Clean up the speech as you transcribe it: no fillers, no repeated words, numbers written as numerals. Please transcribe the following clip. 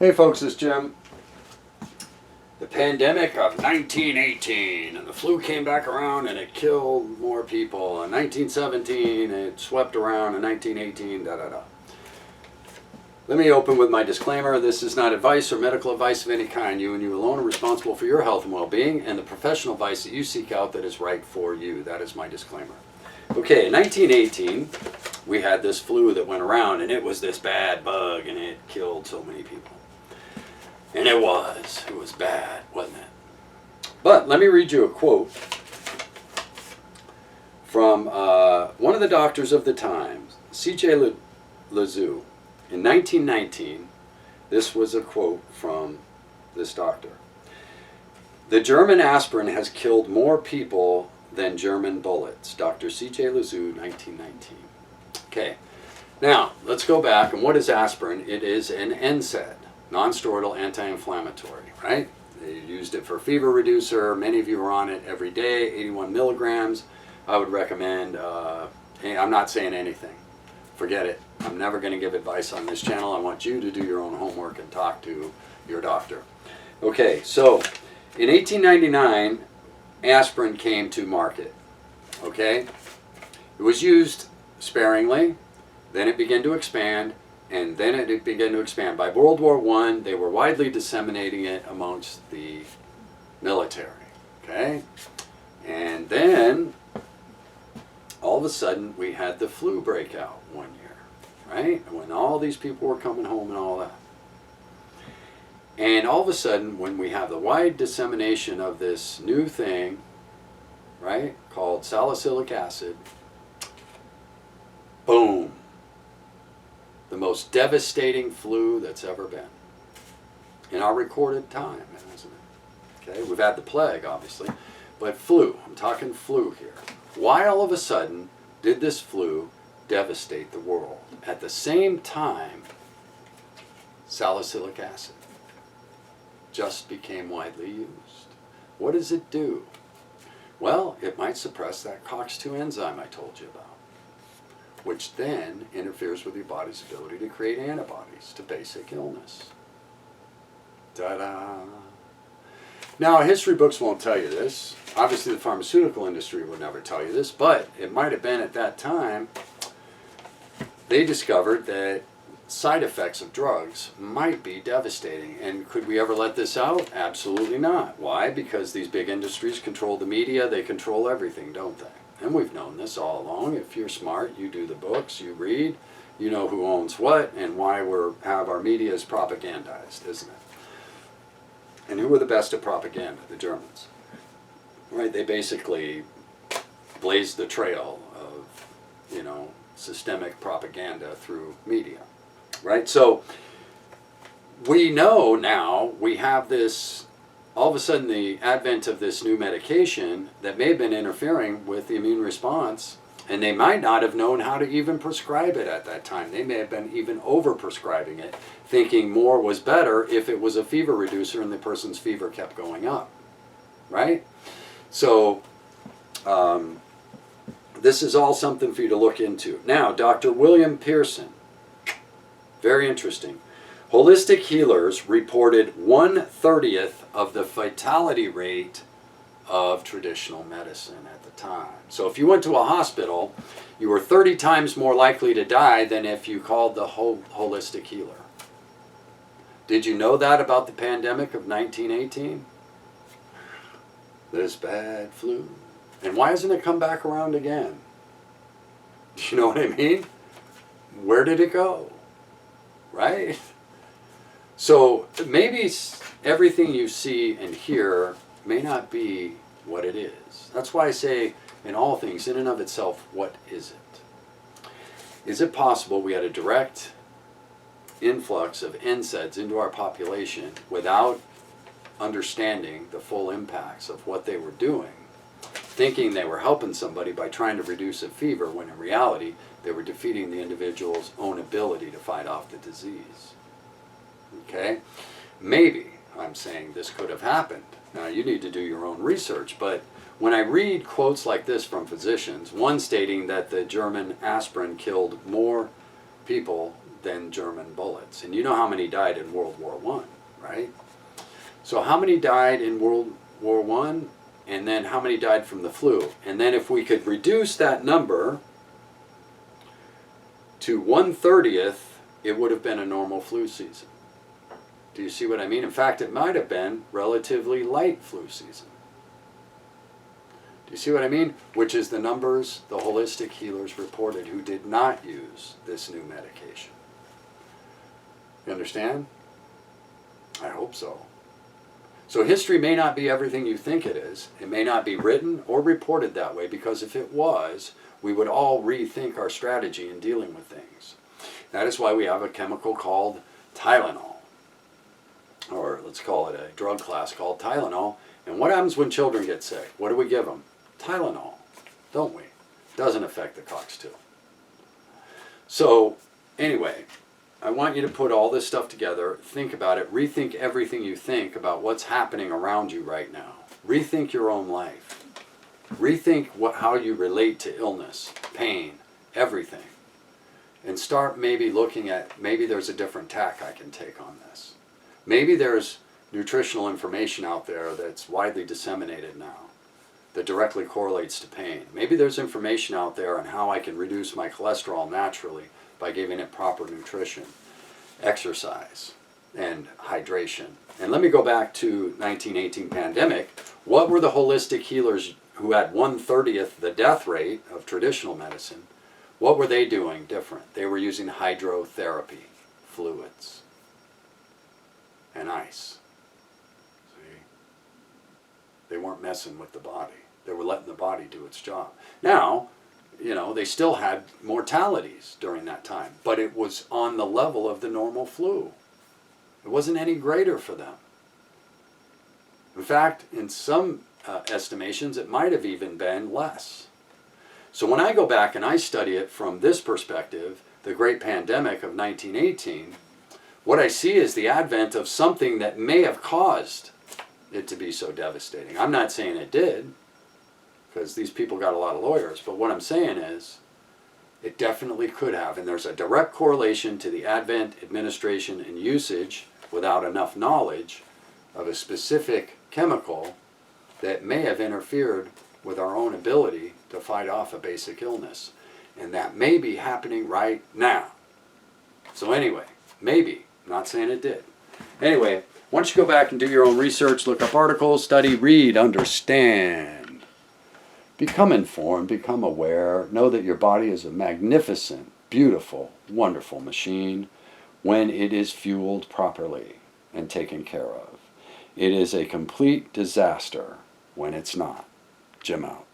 Hey folks, it's Jim. The pandemic of 1918, and the flu came back around and it killed more people. In 1917, it swept around. In 1918, da-da-da. Let me open with my disclaimer. This is not advice or medical advice of any kind. You and you alone are responsible for your health and well-being and the professional advice that you seek out that is right for you. That is my disclaimer. Okay, in 1918, we had this flu that went around, and it was this bad bug, and it killed so many people. And it was bad, wasn't it? But let me read you a quote from one of the doctors of the time, C.J. Lazu. In 1919, this was a quote from this doctor. "The German aspirin has killed more people than German bullets." Dr. C.J. Lazu, 1919. Okay, now let's go back. And what is aspirin? It is an NSAID. Non-steroidal anti-inflammatory, right? They used it for fever reducer. Many of you are on it every day, 81 milligrams. I would recommend, I'm not saying anything. Forget it. I'm never going to give advice on this channel. I want you to do your own homework and talk to your doctor. Okay, so in 1899, aspirin came to market, okay? It was used sparingly, then it began to expand, and then it began to expand. By World War I, they were widely disseminating it amongst the military, okay? And then, all of a sudden, we had the flu breakout one year, right? When all these people were coming home and all that. And all of a sudden, when we have the wide dissemination of this new thing, right, called salicylic acid, boom. The most devastating flu that's ever been in our recorded time, hasn't it? Okay, we've had the plague, obviously, but flu, I'm talking flu here. Why all of a sudden did this flu devastate the world? At the same time, salicylic acid just became widely used. What does it do? Well, it might suppress that COX-2 enzyme I told you about, which then interferes with your body's ability to create antibodies to basic illness. Ta-da! Now, history books won't tell you this. Obviously, the pharmaceutical industry would never tell you this, but it might have been at that time they discovered that side effects of drugs might be devastating. And could we ever let this out? Absolutely not. Why? Because these big industries control the media. They control everything, don't they? And we've known this all along. If you're smart, you do the books, you read, you know who owns what and why we have our media is propagandized, isn't it? And who are the best at propaganda? The Germans. Right? They basically blazed the trail of, systemic propaganda through media. Right? So we know now we have this. All of a sudden, the advent of this new medication that may have been interfering with the immune response, and they might not have known how to even prescribe it at that time. They may have been even over-prescribing it, thinking more was better if it was a fever reducer and the person's fever kept going up, right? So this is all something for you to look into. Now, Dr. William Pearson, very interesting. Holistic healers reported 1/30 of the fatality rate of traditional medicine at the time. So if you went to a hospital, you were 30 times more likely to die than if you called the holistic healer. Did you know that about the pandemic of 1918? This bad flu. And why hasn't it come back around again? Do you know what I mean? Where did it go? Right? So maybe everything you see and hear may not be what it is. That's why I say, in all things, in and of itself, what is it? Is it possible we had a direct influx of NSAIDs into our population without understanding the full impacts of what they were doing, thinking they were helping somebody by trying to reduce a fever, when in reality they were defeating the individual's own ability to fight off the disease? Okay? Maybe I'm saying this could have happened. Now, you need to do your own research, but when I read quotes like this from physicians, one stating that the German aspirin killed more people than German bullets. And you know how many died in World War I, right? So how many died in World War I, and then how many died from the flu? And then if we could reduce that number to 1/30th, it would have been a normal flu season. Do you see what I mean? In fact, it might have been relatively light flu season. Do you see what I mean? Which is the numbers the holistic healers reported who did not use this new medication. You understand? I hope so. So history may not be everything you think it is. It may not be written or reported that way, because if it was, we would all rethink our strategy in dealing with things. That is why we have a chemical called Tylenol, or let's call it a drug class called Tylenol. And what happens when children get sick? What do we give them? Tylenol, don't we? Doesn't affect the COX-2. So anyway, I want you to put all this stuff together, think about it, rethink everything you think about what's happening around you right now. Rethink your own life. Rethink how you relate to illness, pain, everything. And start maybe looking at, maybe there's a different tack I can take on this. Maybe there's nutritional information out there that's widely disseminated now that directly correlates to pain. Maybe there's information out there on how I can reduce my cholesterol naturally by giving it proper nutrition, exercise, and hydration. And let me go back to 1918 pandemic. What were the holistic healers who had 1/30th the death rate of traditional medicine? What were they doing different? They were using hydrotherapy, fluids, and ice. See? They weren't messing with the body. They were letting the body do its job. Now, you know, they still had mortalities during that time, but it was on the level of the normal flu. It wasn't any greater for them. In fact, in some estimations, it might have even been less. So when I go back and I study it from this perspective, the great pandemic of 1918, what I see is the advent of something that may have caused it to be so devastating. I'm not saying it did, because these people got a lot of lawyers, but what I'm saying is it definitely could have, and there's a direct correlation to the advent, administration, and usage without enough knowledge of a specific chemical that may have interfered with our own ability to fight off a basic illness. And that may be happening right now. So anyway, maybe, I'm not saying it did. Anyway, once you go back and do your own research, look up articles, study, read, understand. Become informed, become aware, know that your body is a magnificent, beautiful, wonderful machine when it is fueled properly and taken care of. It is a complete disaster when it's not. Jim out.